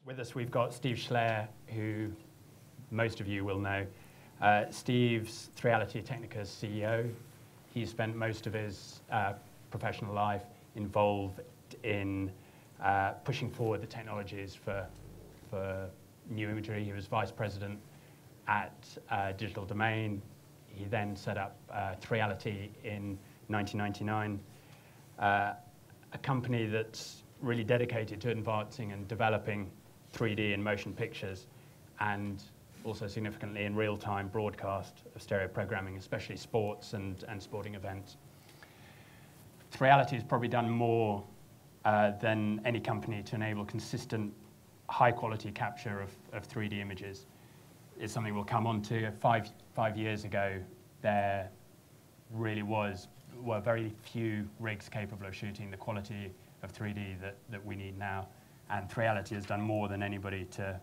With us, we've got Steve Schleyer, who most of you will know. Steve's Reality Technica's CEO. He spent most of his professional life involved in pushing forward the technologies for new imagery. He was vice president at Digital Domain. He then set up Reality in 1999, a company that's really dedicated to advancing and developing 3D and motion pictures, and also significantly in real-time broadcast of stereo programming, especially sports and sporting events. Reality has probably done more than any company to enable consistent, high-quality capture of 3D images. It's something we'll come on to. Five years ago, there really were very few rigs capable of shooting the quality of 3D that we need now. And Reality has done more than anybody to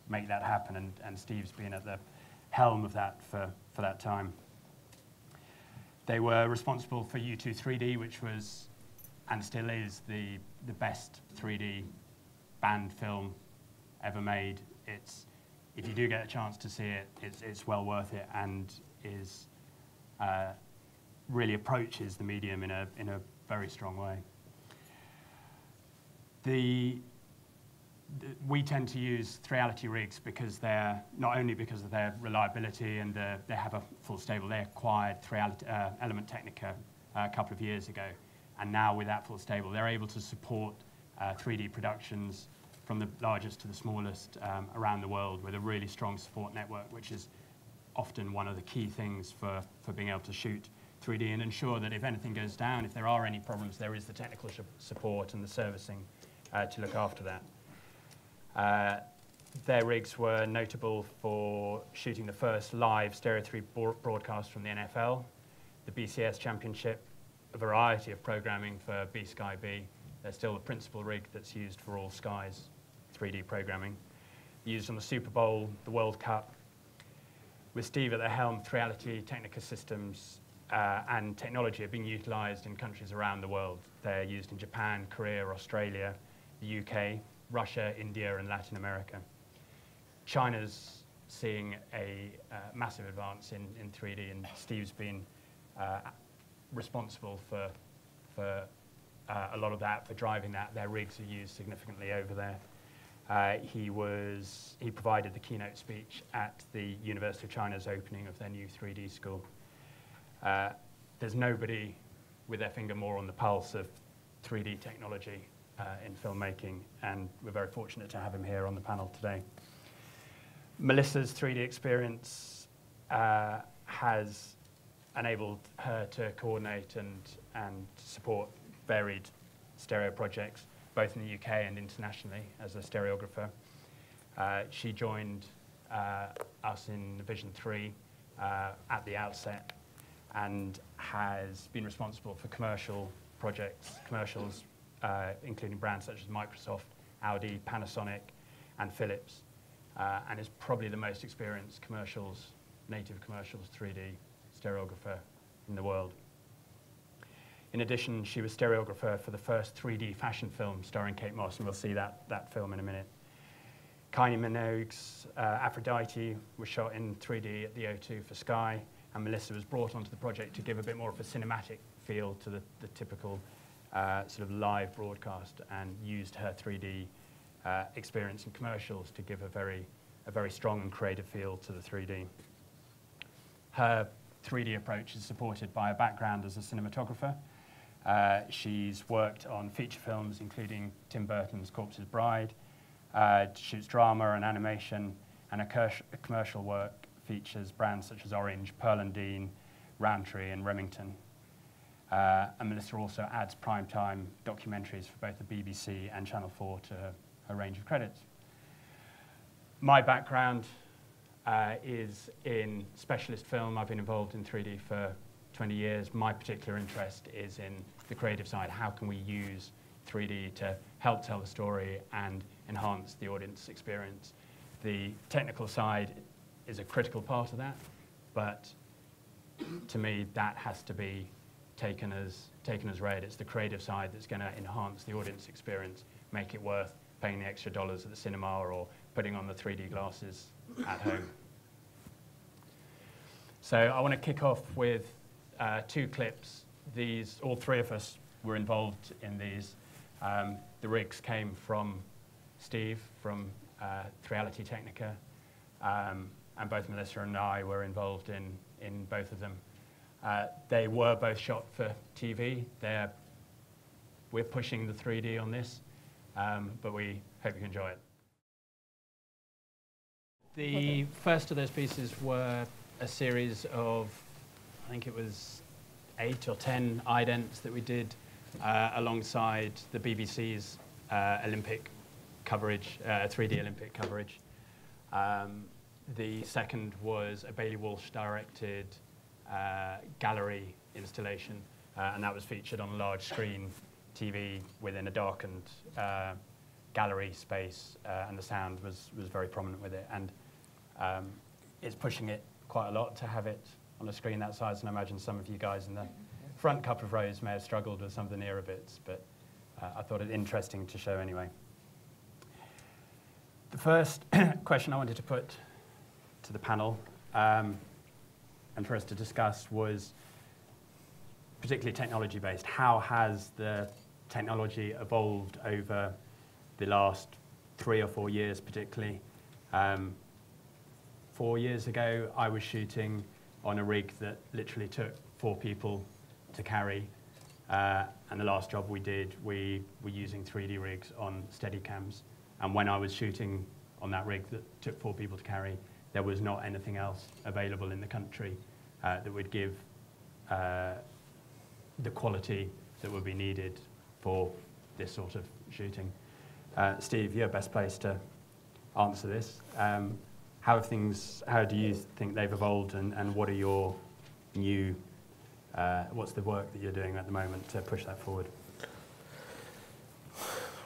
make that happen, and Steve's been at the helm of that for that time. They were responsible for U2 3D, which was, and still is, the best 3D band film ever made. If you do get a chance to see it, it's well worth it, and is really approaches the medium in a very strong way. We tend to use Reality rigs because they're not only because of their reliability and they have a full stable. They acquired Element Technica a couple of years ago, and now with that full stable, they're able to support 3D productions from the largest to the smallest around the world with a really strong support network, which is often one of the key things for being able to shoot 3D and ensure that if anything goes down, if there are any problems, there is the technical support and the servicing to look after that. Their rigs were notable for shooting the first live Stereo 3 broadcast from the NFL, the BCS Championship, a variety of programming for B-Sky B. They're still the principal rig that's used for all Sky's 3D programming. Used on the Super Bowl, the World Cup. With Steve at the helm, Reality Technica systems and technology are being utilized in countries around the world. They're used in Japan, Korea, Australia, the UK, Russia, India, and Latin America. China's seeing a massive advance in 3D, and Steve's been responsible for a lot of that, for driving that. Their rigs are used significantly over there. He provided the keynote speech at the University of China's opening of their new 3D school. There's nobody with their finger more on the pulse of 3D technology in filmmaking, and we're very fortunate to have him here on the panel today. Melissa's 3D experience has enabled her to coordinate and support varied stereo projects, both in the UK and internationally, as a stereographer. She joined us in Vision 3 at the outset, and has been responsible for commercials, including brands such as Microsoft, Audi, Panasonic, and Philips, and is probably the most experienced native commercials 3D stereographer in the world. In addition, she was stereographer for the first 3D fashion film starring Kate Moss, and we'll see that film in a minute. Kylie Minogue's Aphrodite was shot in 3D at the O2 for Sky, and Melissa was brought onto the project to give a bit more of a cinematic feel to the typical sort of live broadcast, and used her 3D experience in commercials to give a very strong and creative feel to the 3D. Her 3D approach is supported by a background as a cinematographer. She's worked on feature films, including Tim Burton's Corpse's Bride, shoots drama and animation, and her commercial work features brands such as Orange, Pearl & Dean, Roundtree, and Remington. And Melissa also adds primetime documentaries for both the BBC and Channel 4 to her range of credits. My background is in specialist film. I've been involved in 3D for 20 years. My particular interest is in the creative side. How can we use 3D to help tell the story and enhance the audience experience? The technical side is a critical part of that, but to me, that has to be taken as read. It's the creative side that's going to enhance the audience experience, make it worth paying the extra dollars at the cinema or putting on the 3D glasses at home. So I want to kick off with 2 clips. These, all 3 of us were involved in these. The rigs came from Steve from Reality Technica, and both Melissa and I were involved in both of them. They were both shot for TV. We're pushing the 3D on this, but we hope you enjoy it. The first of those pieces were a series of, I think it was 8 or 10 idents that we did alongside the BBC's Olympic coverage, 3D Olympic coverage. The second was a Bailey Walsh directed gallery installation, and that was featured on a large screen TV within a darkened gallery space, and the sound was very prominent with it. And it's pushing it quite a lot to have it on a screen that size, and I imagine some of you guys in the front couple of rows may have struggled with some of the nearer bits, but I thought it interesting to show anyway. The first question I wanted to put to the panel and for us to discuss was particularly technology-based. How has the technology evolved over the last 3 or 4 years particularly? 4 years ago, I was shooting on a rig that literally took 4 people to carry, and the last job we did, we were using 3D rigs on Steadicams. And when I was shooting on that rig that took 4 people to carry, there was not anything else available in the country that would give the quality that would be needed for this sort of shooting. Steve, you're best placed to answer this. How do you think they've evolved, and what are your new, what's the work that you're doing at the moment to push that forward?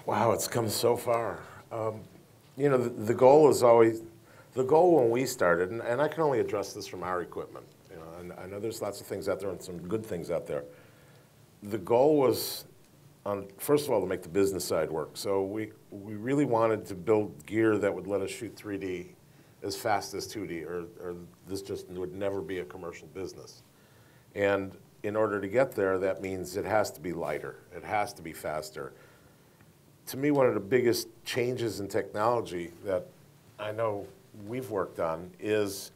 Wow, it's come so far. You know, the goal is always, the goal when we started, and I can only address this from our equipment, you know, and I know there's lots of things out there and some good things out there. The goal was, first of all, to make the business side work. So we really wanted to build gear that would let us shoot 3D as fast as 2D, or this just would never be a commercial business. And in order to get there, that means it has to be lighter. It has to be faster. To me, one of the biggest changes in technology that I know we've worked on is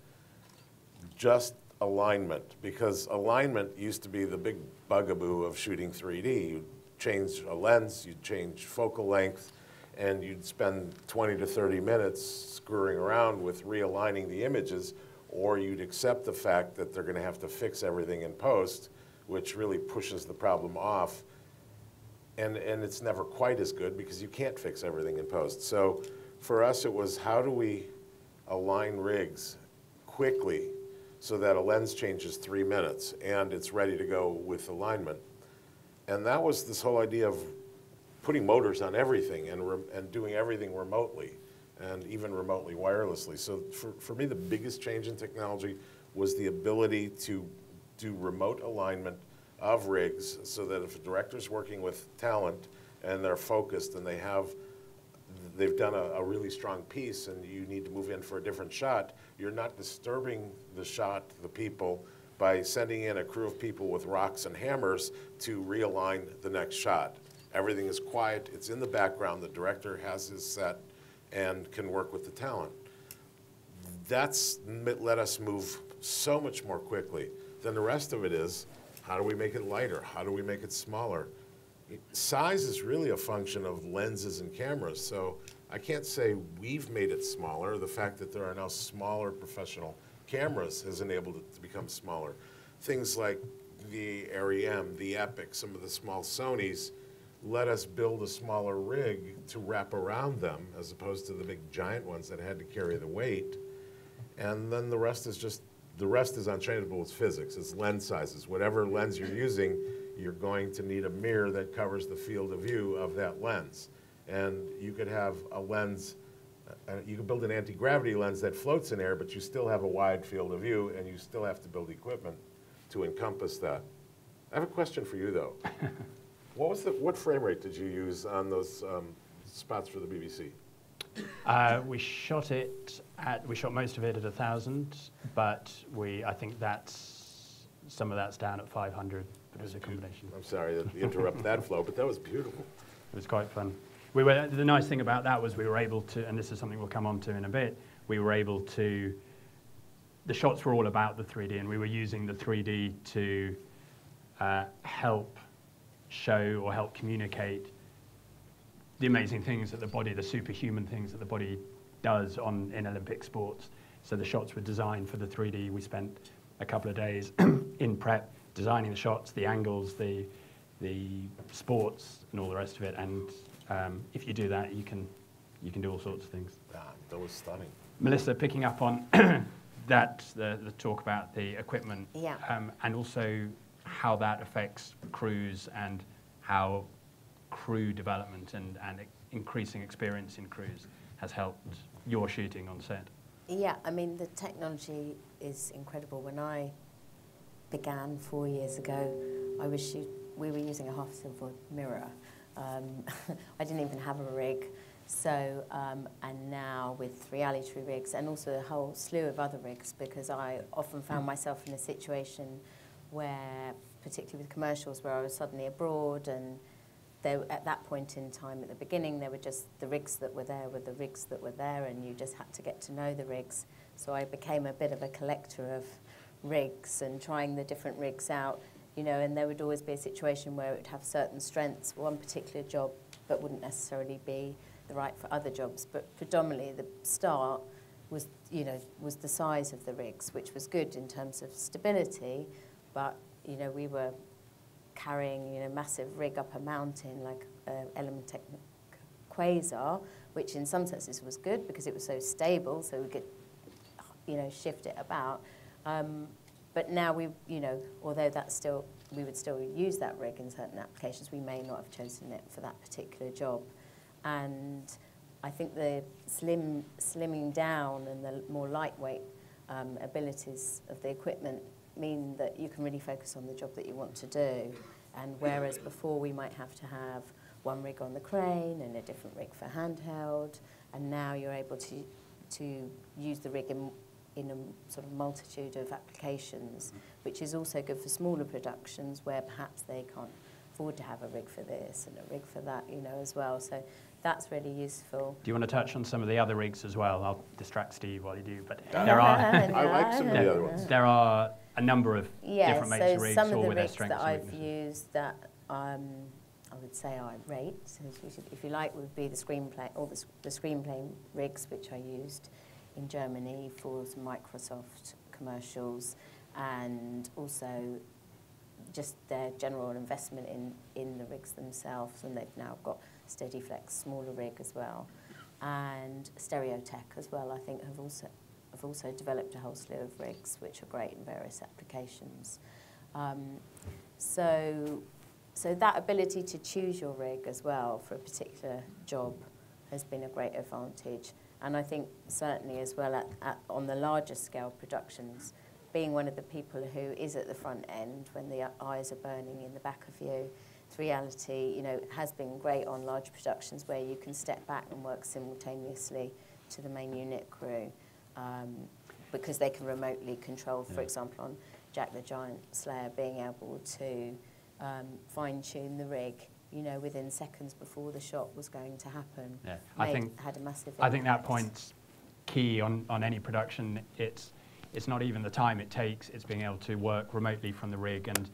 just alignment, because alignment used to be the big bugaboo of shooting 3D. You'd change a lens, you'd change focal length, and you'd spend 20 to 30 minutes screwing around with realigning the images, or you'd accept the fact that they're going to have to fix everything in post, which really pushes the problem off. And it's never quite as good because you can't fix everything in post. So for us, it was how do we align rigs quickly so that a lens changes 3 minutes and it's ready to go with alignment. And that was this whole idea of putting motors on everything and doing everything remotely, and even remotely wirelessly. So for me, the biggest change in technology was the ability to do remote alignment of rigs, so that if a director's working with talent and they're focused and they've done a really strong piece and you need to move in for a different shot, you're not disturbing the shot, the people, by sending in a crew of people with rocks and hammers to realign the next shot. Everything is quiet, it's in the background, the director has his set and can work with the talent. That's let us move so much more quickly. Then the rest of it is, how do we make it lighter? How do we make it smaller? Size is really a function of lenses and cameras, so I can't say we've made it smaller. The fact that there are now smaller professional cameras has enabled it to become smaller. Things like the REM, the Epic, some of the small Sonys let us build a smaller rig to wrap around them, as opposed to the big giant ones that had to carry the weight. And then the rest is untrainable. It's physics, it's lens sizes. Whatever lens you're using, you're going to need a mirror that covers the field of view of that lens. And you could have a lens, you could build an anti-gravity lens that floats in air, but you still have a wide field of view, and you still have to build equipment to encompass that. I have a question for you, though. What frame rate did you use on those spots for the BBC? We shot most of it at 1,000, but I think some of that's down at 500, but it was a combination. I'm sorry to interrupt that flow, but that was beautiful. It was quite fun. The nice thing about that was we were able to, and this is something we'll come on to in a bit, the shots were all about the 3D, and we were using the 3D to help show or help communicate the amazing things that the body, the superhuman things that the body does in Olympic sports. So the shots were designed for the 3D. We spent a couple of days in prep designing the shots, the angles, the sports, and all the rest of it. And if you do that, you can do all sorts of things. That was stunning. Melissa, picking up on that, the talk about the equipment, yeah. And also how that affects crews and how crew development and increasing experience in crews has helped your shooting on set. Yeah, I mean, the technology is incredible. When I began 4 years ago, we were using a half-silver mirror. I didn't even have a rig. So, and now with reality rigs and also a whole slew of other rigs, because I often found myself in a situation where, particularly with commercials, where I was suddenly abroad, and at that point in time, at the beginning, there were just the rigs that were there with the rigs that were there, and you just had to get to know the rigs. So I became a bit of a collector of rigs and trying the different rigs out, you know, and there would always be a situation where it would have certain strengths for one particular job, but wouldn't necessarily be the right for other jobs. But predominantly the start was, you know, was the size of the rigs, which was good in terms of stability, but, you know, we were carrying, you know, massive rig up a mountain like Element Technica Quasar, which in some senses was good because it was so stable, so we could, you know, shift it about. But now you know, although we would still use that rig in certain applications, we may not have chosen it for that particular job. And I think the slimming down and the more lightweight abilities of the equipment mean that you can really focus on the job that you want to do. And whereas before we might have to have one rig on the crane and a different rig for handheld, and now you're able to use the rig in a sort of multitude of applications, which is also good for smaller productions where perhaps they can't afford to have a rig for this and a rig for that, you know, as well. So that's really useful. Do you want to touch on some of the other rigs as well? I'll distract Steve while you do, but I like some of the other ones. There are a number of different makes of rigs, some of all the with their rigs strengths that and I've weaknesses. used that I would say I rate, so if you like, would be the screenplay, or the screenplay rigs which I used in Germany for some Microsoft commercials, and also just their general investment in the rigs themselves, and they've now got SteadyFlex smaller rig as well, and Stereotech as well. I think have also developed a whole slew of rigs which are great in various applications. So that ability to choose your rig as well for a particular job has been a great advantage. And I think certainly as well on the larger scale productions, being one of the people who is at the front end when the eyes are burning in the back of you, reality, you know, has been great on large productions where you can step back and work simultaneously to the main unit crew, because they can remotely control, for example, on Jack the Giant Schleyer, being able to fine-tune the rig, you know, within seconds before the shot was going to happen. Yeah, had a massive impact. I think that point's key on any production. It's not even the time it takes, it's being able to work remotely from the rig, and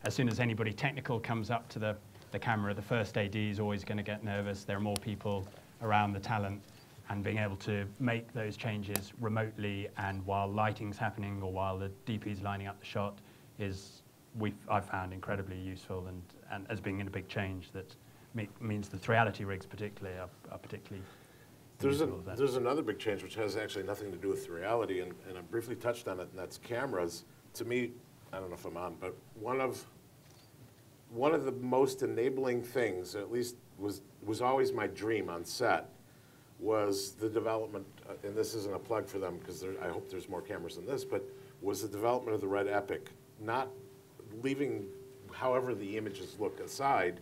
as soon as anybody technical comes up to the camera, the first AD is always going to get nervous. There are more people around the talent, and being able to make those changes remotely and while lighting's happening or while the DP's lining up the shot I've found incredibly useful and as being a big change that means the reality rigs particularly are particularly useful. There's another big change which has actually nothing to do with reality, and I briefly touched on it, and that's cameras. To me, I don't know if I'm on, but one of the most enabling things, at least was always my dream on set, was the development, and this isn't a plug for them because I hope there's more cameras than this, but was the development of the Red Epic. Not leaving however the images look aside,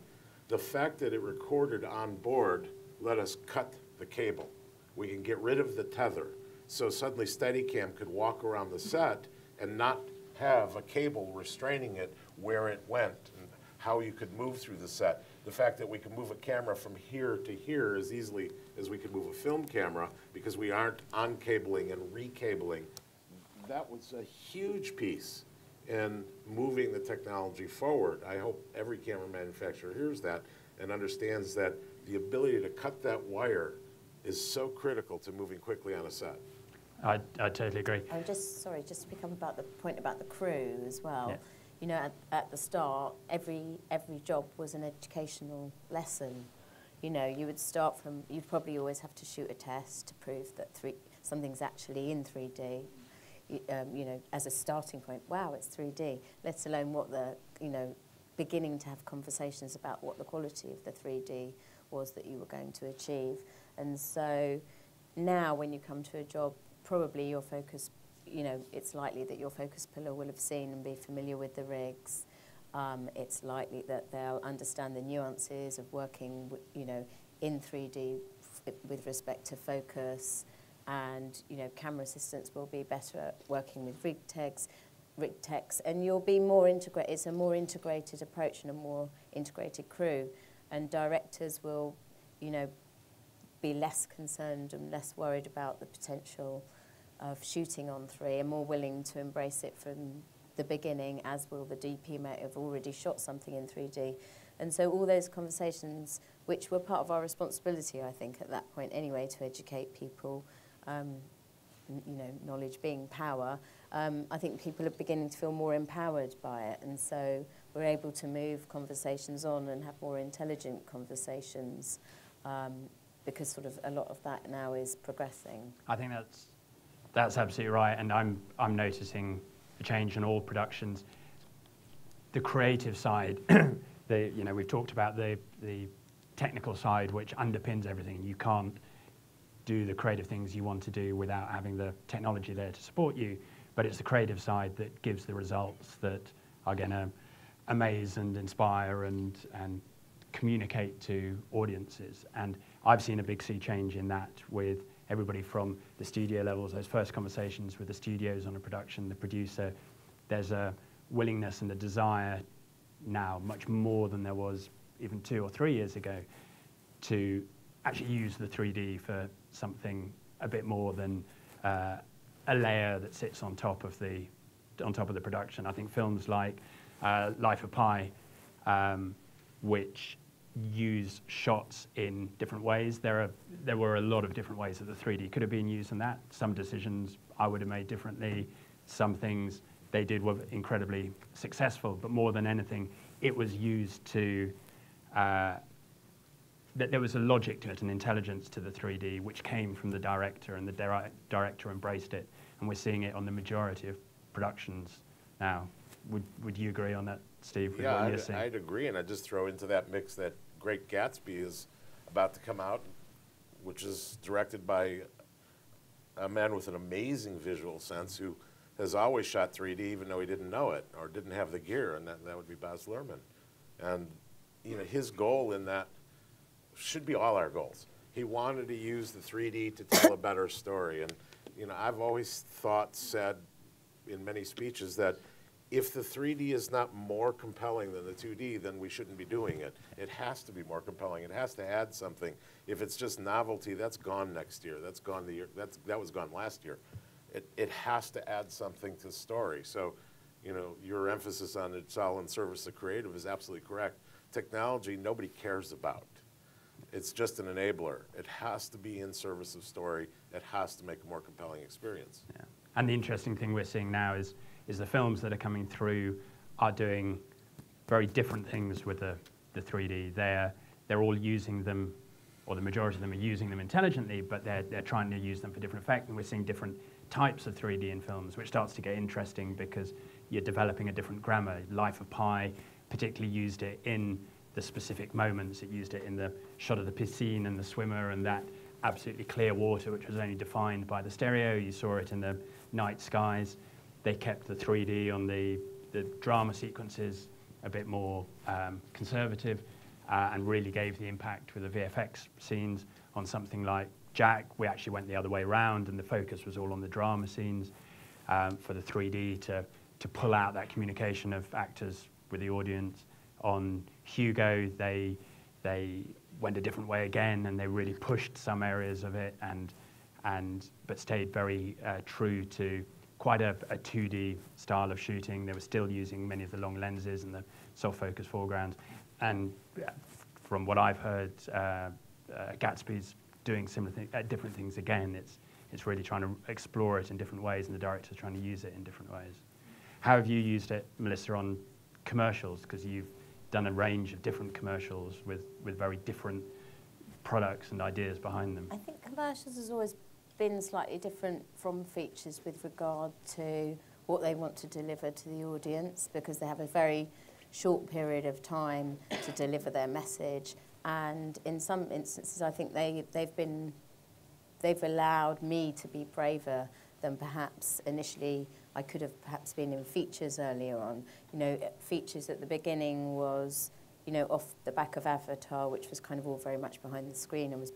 the fact that it recorded on board let us cut the cable. We can get rid of the tether. So suddenly Steadicam could walk around the set and not have a cable restraining it where it went and how you could move through the set. The fact that we can move a camera from here to here as easily as we could move a film camera because we aren't uncabling and recabling. That was a huge piece in moving the technology forward. I hope every camera manufacturer hears that and understands that the ability to cut that wire is so critical to moving quickly on a set. I totally agree. I'm just, sorry, just to pick up about the point about the crew as well. Yeah. You know, at the start, every job was an educational lesson. You know, you would start from, you'd probably always have to shoot a test to prove that something's actually in 3D. You know, as a starting point, wow, it's 3D, let alone what the, you know, beginning to have conversations about what the quality of the 3D was that you were going to achieve. And so now when you come to a job, probably your focus, you know, it's likely that your focus pillar will have seen and be familiar with the rigs. It's likely that they'll understand the nuances of working, you know, in 3D with respect to focus. And, you know, camera assistants will be better at working with rig techs, and you'll be more integrated. It's a more integrated approach and a more integrated crew. And directors will, you know, be less concerned and less worried about the potential of shooting on 3 and more willing to embrace it from the beginning, as will the DP may have already shot something in 3D. And so all those conversations, which were part of our responsibility, I think, at that point anyway, to educate people, you know, knowledge being power, I think people are beginning to feel more empowered by it. And so we're able to move conversations on and have more intelligent conversations because sort of a lot of that now is progressing. I think that's absolutely right, and I'm noticing a change in all productions. The creative side, you know, we've talked about the technical side, which underpins everything. You can't do the creative things you want to do without having the technology there to support you, but it's the creative side that gives the results that are going to amaze and inspire and communicate to audiences. And I've seen a big sea change in that with everybody from the studio levels, those first conversations with the studios on a production, the producer. There's a willingness and a desire now, much more than there was even 2 or 3 years ago, to actually use the 3D for something a bit more than a layer that sits on top of the production. I think films like Life of Pi, which use shots in different ways. There were a lot of different ways that the 3D could have been used in that. Some decisions I would have made differently. Some things they did were incredibly successful, but more than anything, it was used to, that there was a logic to it, an intelligence to the 3D, which came from the director, and the director embraced it. And we're seeing it on the majority of productions now. Would you agree on that, Steve? With what you're seeing? I'd agree, and I'd just throw into that mix that Great Gatsby is about to come out, which is directed by a man with an amazing visual sense who has always shot 3D even though he didn't know it or didn't have the gear, and that would be Baz Luhrmann. And you know, his goal in that should be all our goals. He wanted to use the 3D to tell a better story. And you know, I've always said in many speeches that if the 3D is not more compelling than the 2D, then we shouldn't be doing it. It has to be more compelling. It has to add something. If it's just novelty, that's gone next year. That's gone the year. That was gone last year. It has to add something to the story. So, you know, your emphasis on it's all in service of creative is absolutely correct. Technology, nobody cares about. It's just an enabler. It has to be in service of story. It has to make a more compelling experience. Yeah. And the interesting thing we're seeing now is the films that are coming through are doing very different things with the 3D. They're all using them, or the majority of them are using them intelligently, but they're trying to use them for different effect, and we're seeing different types of 3D in films, which starts to get interesting because you're developing a different grammar. Life of Pi particularly used it in the specific moments. It used it in the shot of the piscine and the swimmer and that absolutely clear water, which was only defined by the stereo. You saw it in the night skies. They kept the 3D on the drama sequences a bit more conservative. and really gave the impact with the VFX scenes. On something like Jack, we actually went the other way around, and the focus was all on the drama scenes for the 3D to pull out that communication of actors with the audience. On Hugo, they went a different way again, and they really pushed some areas of it, but stayed very true to quite a 2D style of shooting. They were still using many of the long lenses and the soft focus foregrounds. And from what I've heard, Gatsby's doing different things again. It's really trying to explore it in different ways, and the director's trying to use it in different ways. How have you used it, Melissa, on commercials? Because you've done a range of different commercials with very different products and ideas behind them. I think commercials has always been slightly different from features with regard to what they want to deliver to the audience, because they have a very short period of time to deliver their message, and in some instances I think they've allowed me to be braver than perhaps initially I could have perhaps been in features earlier on. You know, features at the beginning was, you know, off the back of Avatar, which was kind of all very much behind the screen and was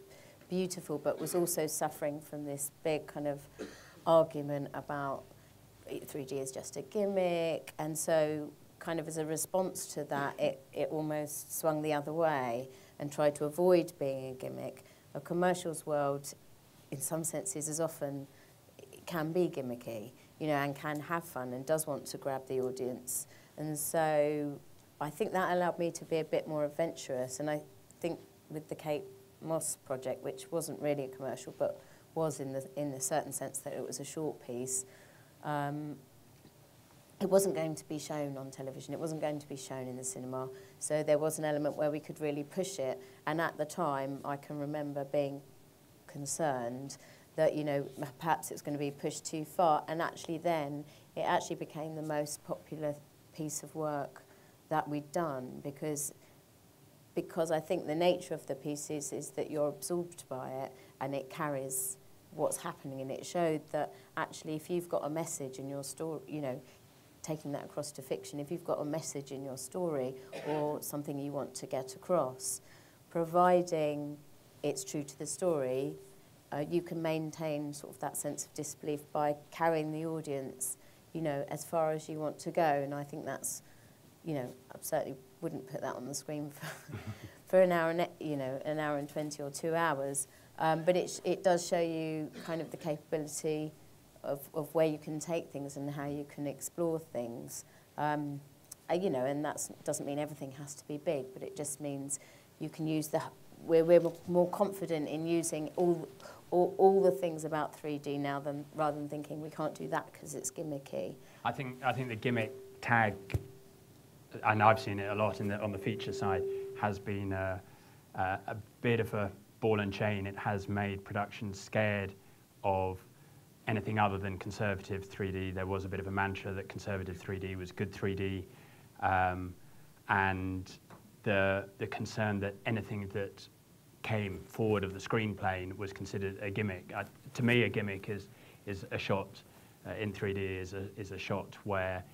beautiful, but was also suffering from this big kind of argument about 3D is just a gimmick, and so kind of as a response to that, it almost swung the other way and tried to avoid being a gimmick. A commercials world, in some senses, is often can be gimmicky, you know, and can have fun and does want to grab the audience. And so I think that allowed me to be a bit more adventurous. And I think with the Kate Moss project, which wasn't really a commercial, but was in the certain sense that it was a short piece, it wasn't going to be shown on television, it wasn't going to be shown in the cinema, so there was an element where we could really push it. And at the time, I can remember being concerned that, you know, perhaps it's going to be pushed too far, and actually then, it actually became the most popular piece of work that we'd done, because I think the nature of the piece is that you're absorbed by it, and it carries what's happening, and it showed that actually if you've got a message in your story, you know, taking that across to fiction, if you've got a message in your story or something you want to get across, providing it's true to the story, you can maintain sort of that sense of disbelief by carrying the audience, you know, as far as you want to go. And I think that's, you know, I certainly wouldn't put that on the screen for an hour, you know, an hour and 20 or 2 hours. But it does show you kind of the capability of where you can take things and how you can explore things. You know, and that doesn't mean everything has to be big, but it just means you can use we're more confident in using all the things about 3D now rather than thinking we can't do that because it's gimmicky. I think the gimmick tag, and I've seen it a lot on the feature side, has been a bit of a ball and chain. It has made productions scared of anything other than conservative 3D. There was a bit of a mantra that conservative 3D was good 3D, and the concern that anything that came forward of the screen plane was considered a gimmick. To me, a gimmick is a shot in 3D is a shot where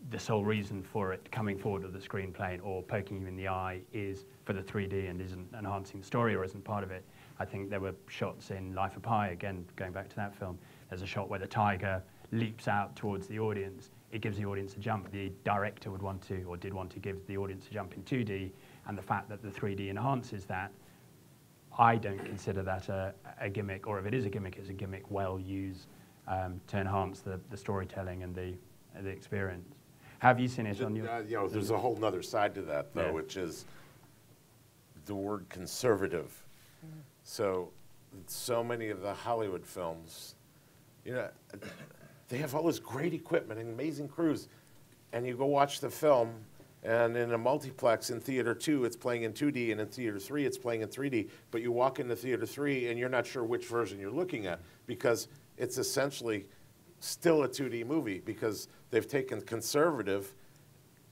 the sole reason for it coming forward of the screen plane or poking you in the eye is for the 3D and isn't enhancing the story or isn't part of it. I think there were shots in Life of Pi, again, going back to that film, there's a shot where the tiger leaps out towards the audience. It gives the audience a jump. The director would want to, or did want to, give the audience a jump in 2D, and the fact that the 3D enhances that, I don't consider that a gimmick, or if it is a gimmick, it's a gimmick well used to enhance the storytelling and the experience. Have you seen it on your... you know, there's a whole nother side to that, though, yeah, which is the word conservative. So many of the Hollywood films, you know, they have all this great equipment and amazing crews, and you go watch the film, and in a multiplex in Theater 2, it's playing in 2D, and in Theater 3, it's playing in 3D, but you walk into Theater 3, and you're not sure which version you're looking at, because it's essentially still a 2D movie, because they've taken conservative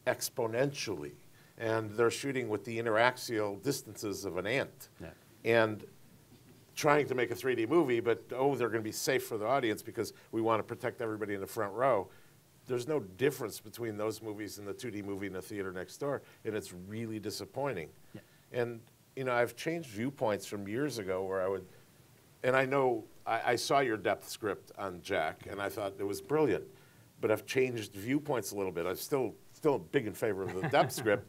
exponentially, and they're shooting with the interaxial distances of an ant. Yeah. And trying to make a 3D movie, but they're going to be safe for the audience because we want to protect everybody in the front row. There's no difference between those movies and the 2D movie in the theater next door, and it's really disappointing. Yeah. And, you know, I've changed viewpoints from years ago where I would, and I know, I saw your depth script on Jack, and I thought it was brilliant, but I've changed viewpoints a little bit. I'm still big in favor of the depth script,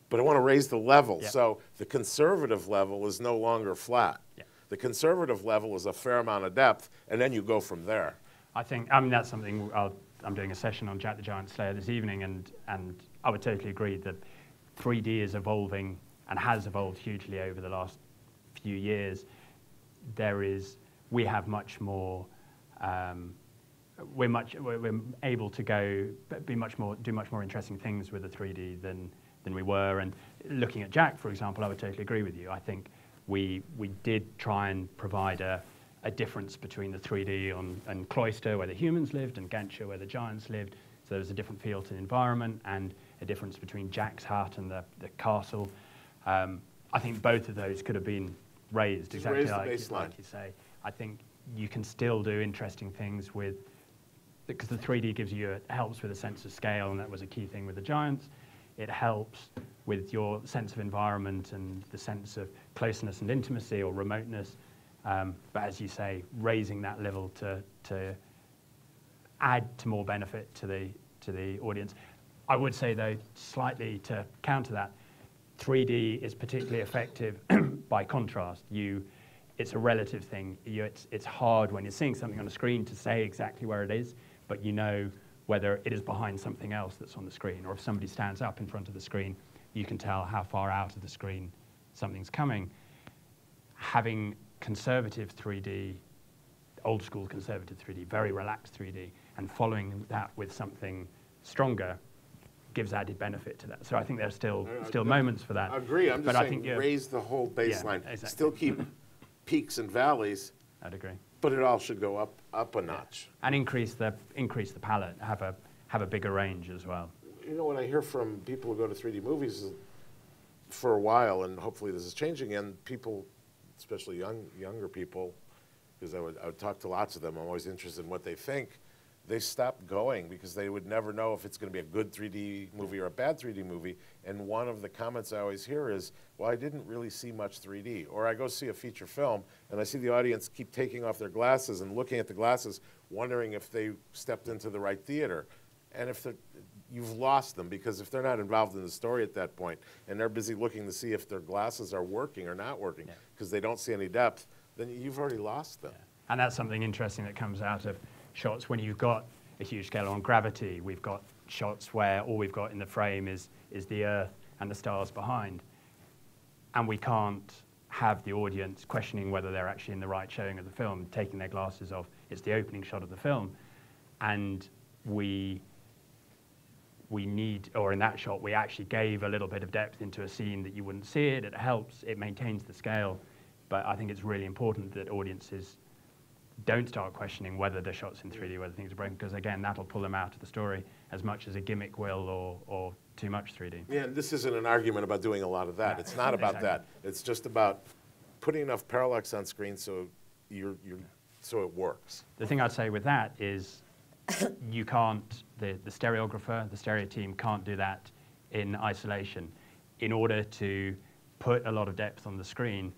but I want to raise the level. Yeah. So the conservative level is no longer flat. Yeah. The conservative level is a fair amount of depth, and then you go from there. I think, that's something I'm doing a session on Jack the Giant Slayer this evening, and I would totally agree that 3D is evolving and has evolved hugely over the last few years. We have much more, we're able to do much more interesting things with the 3D than we were. And looking at Jack, for example, I would totally agree with you. I think we did try and provide a difference between the 3D and Cloister, where the humans lived, and Gantia, where the giants lived. So there was a different feel to the environment, and a difference between Jack's hut and the castle. I think both of those could have been raised, exactly like you say. I think you can still do interesting things with, because the 3D helps with a sense of scale, and that was a key thing with the giants. It helps with your sense of environment and the sense of closeness and intimacy or remoteness. But as you say, raising that level to add to more benefit to the audience. I would say, though, slightly to counter that, 3D is particularly effective by contrast. It's a relative thing. It's hard when you're seeing something on a screen to say exactly where it is, but you know whether it is behind something else that's on the screen, or if somebody stands up in front of the screen, you can tell how far out of the screen something's coming. Having conservative 3D, old school conservative 3D, very relaxed 3D, and following that with something stronger gives added benefit to that. So I think there's still moments for that. I agree. I'm just saying I think raise the whole baseline. Yeah, exactly. Still keep peaks and valleys. I'd agree. But it all should go up a notch. And increase the palette. Have a bigger range as well. You know, what I hear from people who go to 3D movies is, for a while, and hopefully this is changing, and people, especially younger people, because I would talk to lots of them. I'm always interested in what they think. They stopped going because they would never know if it's going to be a good 3D movie or a bad 3D movie. And one of the comments I always hear is, well, I didn't really see much 3D. Or I go see a feature film, and I see the audience keep taking off their glasses and looking at the glasses, wondering if they stepped into the right theater. And you've lost them, because if they're not involved in the story at that point, and they're busy looking to see if their glasses are working or not working, because they don't see any depth, then you've already lost them. Yeah. And that's something interesting that comes out of shots when you've got a huge scale on gravity. We've got shots where all we've got in the frame is the Earth and the stars behind. And we can't have the audience questioning whether they're actually in the right showing of the film, taking their glasses off. It's the opening shot of the film. And we need, or in that shot, we actually gave a little bit of depth into a scene that you wouldn't see it. It helps, it maintains the scale. But I think it's really important that audiences don't start questioning whether the shot's in 3D, whether things are broken, because again, that'll pull them out of the story as much as a gimmick will, or too much 3D. Yeah, this isn't an argument about doing a lot of that. It's not about that. It's just about putting enough parallax on screen so so it works. The thing I'd say with that is you can't, the stereographer, the stereo team can't do that in isolation. In order to put a lot of depth on the screen,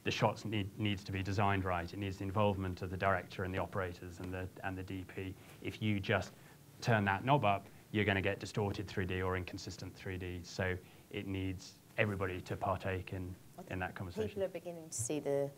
the shots needs to be designed right. It needs the involvement of the director and the operators and the DP. If you just turn that knob up, you're going to get distorted 3D or inconsistent 3D. So it needs everybody to partake in that conversation. People are beginning to see the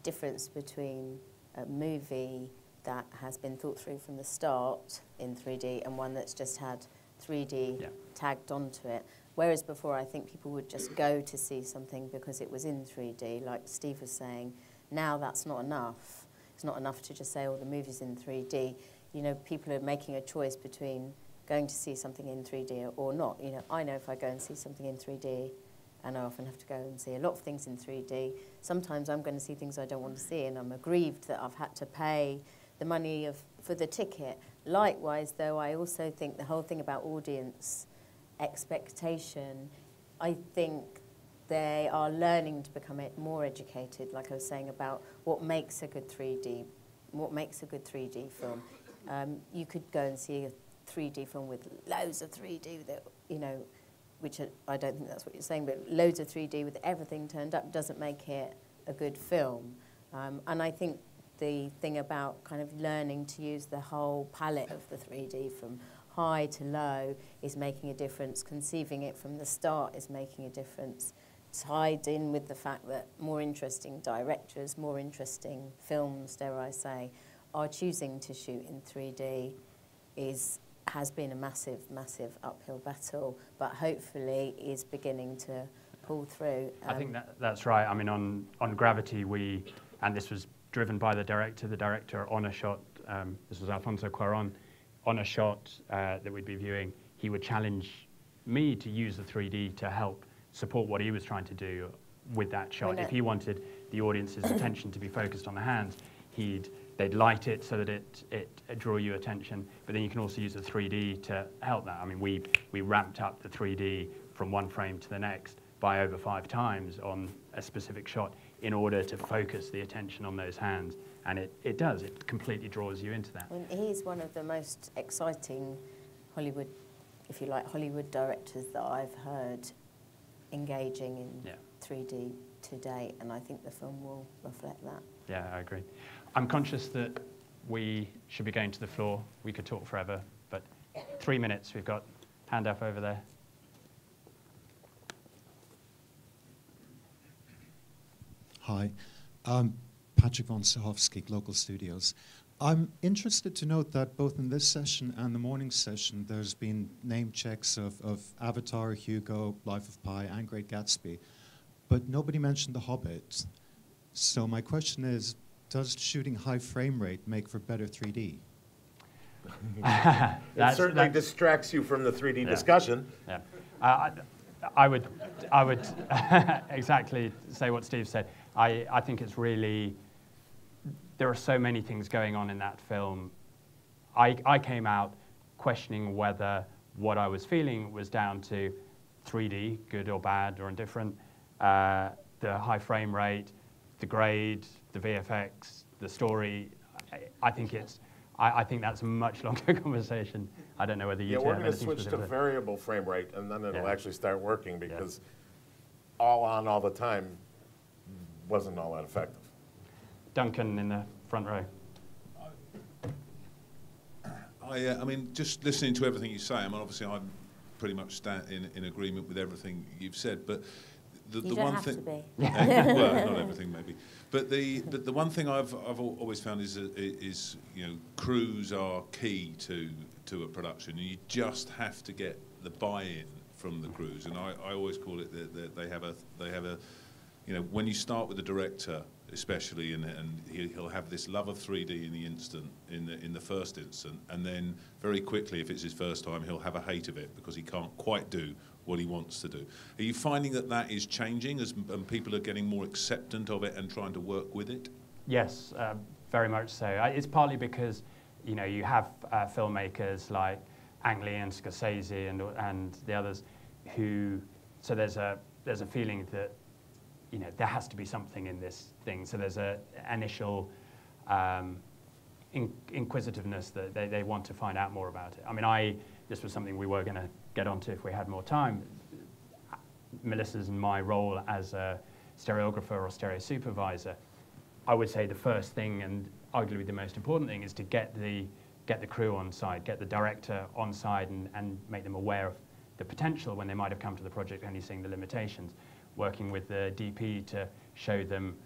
difference between a movie that has been thought through from the start in 3D and one that's just had 3D tagged onto it. Whereas before, I think people would just go to see something because it was in 3D, like Steve was saying. Now that's not enough. It's not enough to just say, oh, the movie's in 3D. You know, people are making a choice between going to see something in 3D or not. You know, I know if I go and see something in 3D, and I often have to go and see a lot of things in 3D, sometimes I'm going to see things I don't want to see, and I'm aggrieved that I've had to pay the money for the ticket. Likewise, though, I also think the whole thing about audience expectation, I think they are learning to become more educated, like I was saying, about what makes a good 3D film. You could go and see a 3D film with loads of 3D that, you know, which I don't think that's what you're saying, but loads of 3D with everything turned up doesn't make it a good film. And I think the thing about kind of learning to use the whole palette of the 3D from high to low is making a difference. Conceiving it from the start is making a difference. Tied in with the fact that more interesting directors, more interesting films, dare I say, are choosing to shoot in 3D has been a massive, massive uphill battle, but hopefully is beginning to pull through. I think that's right. I mean, on Gravity, and this was driven by the director on a shot, this was Alfonso Cuarón, on a shot that we'd be viewing, he would challenge me to use the 3D to help support what he was trying to do with that shot. If he wanted the audience's attention to be focused on the hands, they'd light it so that it draw you attention, but then you can also use the 3D to help that. I mean, we ramped up the 3D from one frame to the next by over 5 times on a specific shot in order to focus the attention on those hands, and it does. It completely draws you into that. And he's one of the most exciting Hollywood, if you like, Hollywood directors that I've heard engaging in 3D to date, and I think the film will reflect that. Yeah, I agree. I'm conscious that we should be going to the floor. We could talk forever, but 3 minutes. We've got hand up over there. Hi, Patrick von Sahovsky, Global Studios. I'm interested to note that both in this session and the morning session, there's been name checks of Avatar, Hugo, Life of Pi, and Great Gatsby, but nobody mentioned The Hobbit. So my question is, does shooting high frame rate make for better 3D? It certainly distracts you from the 3D discussion. Yeah. I would exactly say what Steve said. I think it's really, there are so many things going on in that film. I came out questioning whether what I was feeling was down to 3D, good or bad or indifferent, the high frame rate, the grade, the VFX, the story. I think that's a much longer conversation. I don't know whether you we're going to switch to variable frame rate, and then it'll actually start working, because all on all the time wasn't all that effective. Duncan in the front row. I mean, just listening to everything you say, I mean, obviously I'm pretty much in agreement with everything you've said, but the one thing, well, not everything maybe, but the one thing I've always found is you know, crews are key to a production. You just have to get the buy-in from the crews, and I always call it that they have a you know, when you start with the director especially, and he'll have this love of 3D in the first instant, and then very quickly, if it's his first time, he'll have a hate of it because he can't quite do what he wants to do. Are you finding that is changing and people are getting more acceptant of it and trying to work with it? Yes, very much so. It's partly because, you know, you have filmmakers like Ang Lee and Scorsese and the others who, so there's a feeling that, you know, there has to be something in this thing. So there's an initial inquisitiveness that they want to find out more about it. I mean, this was something we were going to get onto if we had more time. Melissa's and my role as a stereographer or stereo supervisor, I would say the first thing, and arguably the most important thing, is to get the crew on side, get the director on side, and make them aware of the potential when they might have come to the project only seeing the limitations. Working with the DP to show them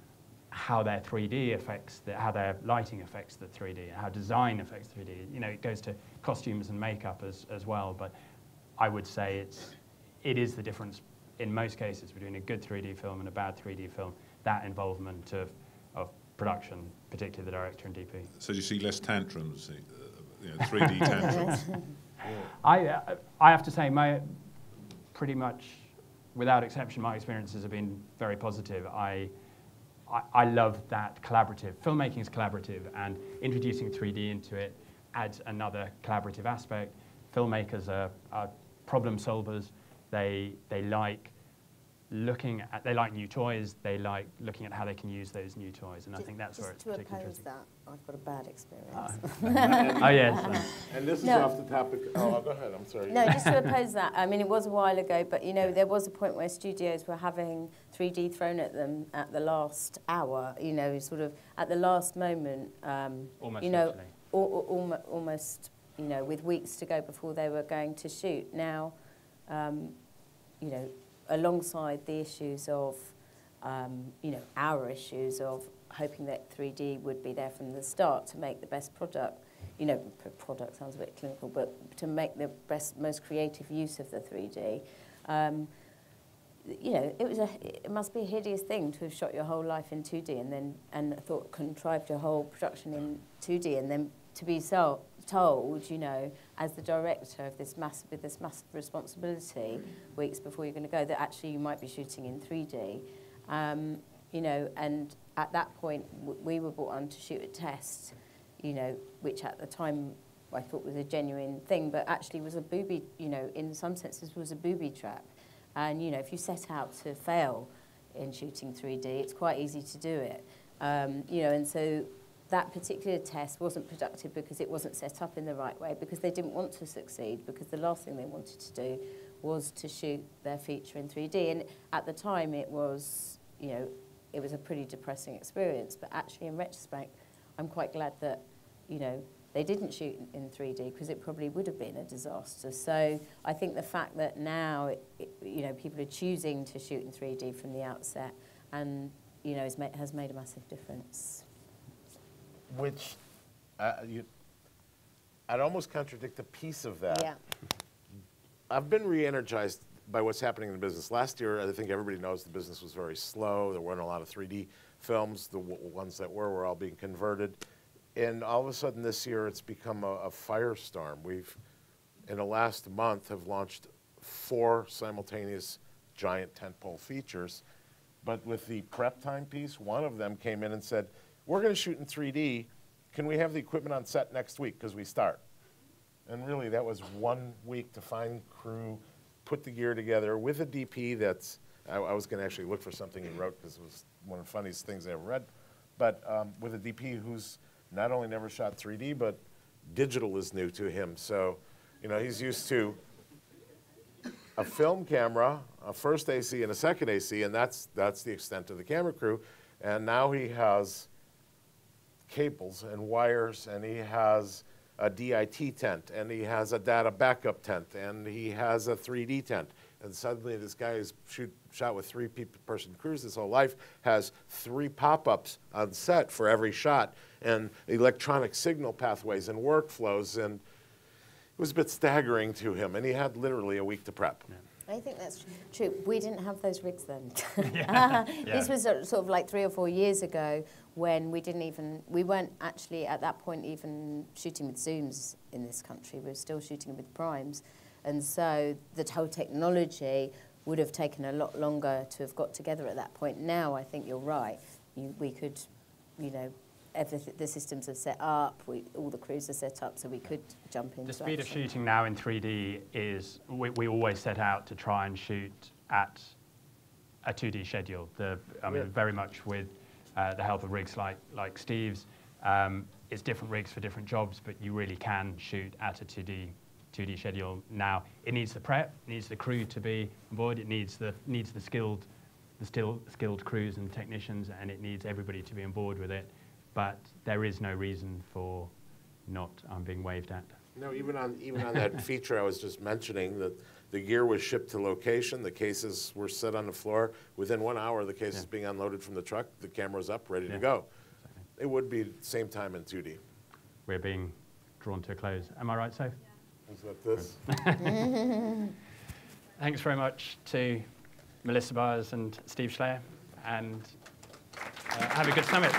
how their 3D affects, how their lighting affects the 3D, how design affects 3D. You know, it goes to costumes and makeup as well, but I would say it is the difference in most cases between a good 3D film and a bad 3D film, that involvement of production, particularly the director and DP. So you see less tantrums, you know, 3D tantrums? I have to say, pretty much, without exception, my experiences have been very positive. I love that collaborative. Filmmaking is collaborative, and introducing 3D into it adds another collaborative aspect. Filmmakers are problem solvers. They like they like new toys, they like looking at how they can use those new toys, and I think that's where it's particularly interesting. To oppose that, I've got a bad experience. Oh, yes. And this is off the topic. Oh, go ahead, I'm sorry. No, just to oppose that. I mean, it was a while ago, but, you know, there was a point where studios were having 3D thrown at them at the last hour, you know, sort of at the last moment. Almost, you know, almost, you know, with weeks to go before they were going to shoot. Now, you know, alongside the issues of, you know, our issues of hoping that 3D would be there from the start to make the best product, you know, product sounds a bit clinical, but to make the best, most creative use of the 3D, you know, it must be a hideous thing to have shot your whole life in 2D and contrived your whole production in 2D and then to be told, you know, as the director of this massive responsibility, weeks before you're going to go, that actually you might be shooting in 3D. You know, and at that point, we were brought on to shoot a test, you know, which at the time I thought was a genuine thing, but actually was a booby, you know, in some senses was a booby trap. And, you know, if you set out to fail in shooting 3D, it's quite easy to do it. You know, and so that particular test wasn't productive because it wasn't set up in the right way, because they didn't want to succeed, because the last thing they wanted to do was to shoot their feature in 3D. And at the time, it was, you know, it was a pretty depressing experience. But actually, in retrospect, I'm quite glad that, you know, they didn't shoot in 3D because it probably would have been a disaster. So I think the fact that now, you know, people are choosing to shoot in 3D from the outset and, you know, has made a massive difference. Which, I'd almost contradict a piece of that. Yeah. I've been re-energized by what's happening in the business. Last year, I think everybody knows the business was very slow. There weren't a lot of 3D films. The ones that were all being converted. And all of a sudden this year, it's become a firestorm. We've, in the last month, have launched 4 simultaneous giant tentpole features. But with the prep time piece, one of them came in and said, we're going to shoot in 3D. Can we have the equipment on set next week because we start? And really, that was 1 week to find crew, put the gear together with a DP that's, I was going to actually look for something he wrote because it was one of the funniest things I ever read, but with a DP who's not only never shot 3D, but digital is new to him. So, you know, he's used to a film camera, a first AC and a second AC, and that's the extent of the camera crew. And now he has cables and wires, and he has a DIT tent, and he has a data backup tent, and he has a 3D tent. And suddenly this guy who's shot with 3-person crews his whole life has 3 pop-ups on set for every shot, and electronic signal pathways and workflows, and it was a bit staggering to him, and he had literally a week to prep. Yeah. I think that's true. We didn't have those rigs then. Yeah. This was sort of like 3 or 4 years ago when we weren't actually at that point even shooting with zooms in this country. We were still shooting with primes. And so the whole technology would have taken a lot longer to have got together at that point. Now I think you're right. We could, you know, the systems are set up, all the crews are set up, so we could jump into The speed action. of shooting now in 3D is, we always set out to try and shoot at a 2D schedule. I mean, very much with the help of rigs like Steve's. It's different rigs for different jobs, but you really can shoot at a 2D schedule now. It needs the prep, it needs the crew to be on board, it needs the skilled crews and technicians, and it needs everybody to be on board with it. But there is no reason for not being waved at. No, even on that feature I was just mentioning, that the gear was shipped to location, the cases were set on the floor. Within 1 hour, the cases being unloaded from the truck, the camera's up, ready to go. Exactly. It would be the same time in 2D. We're being drawn to a close. Am I right, Soph? Is that this? Thanks very much to Melissa Byers and Steve Schleyer, and have a good summit.